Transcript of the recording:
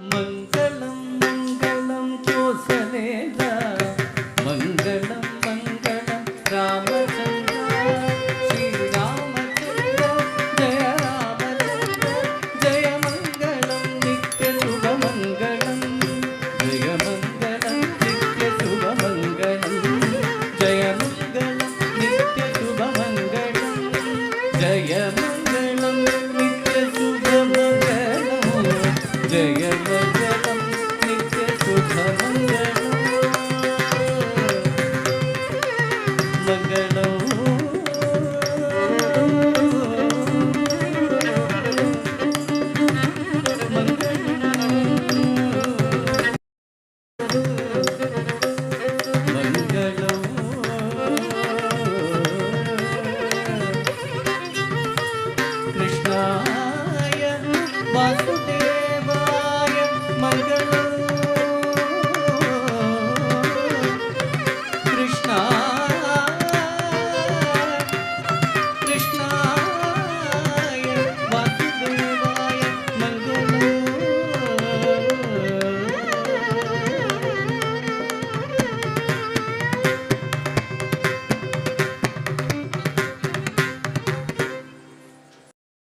మంగళం మంగళం కోసలేదా మంగళం మంగళం రామచంద్ర శ్రీరామచంద్ర జయ రామచంద్ర జయ మంగళం నిత్య శుభ మంగళం జయ మంగళం నిత్య శుభ మంగళం జయ మంగళం నిత్య శుభ మంగళం జయ మంగళం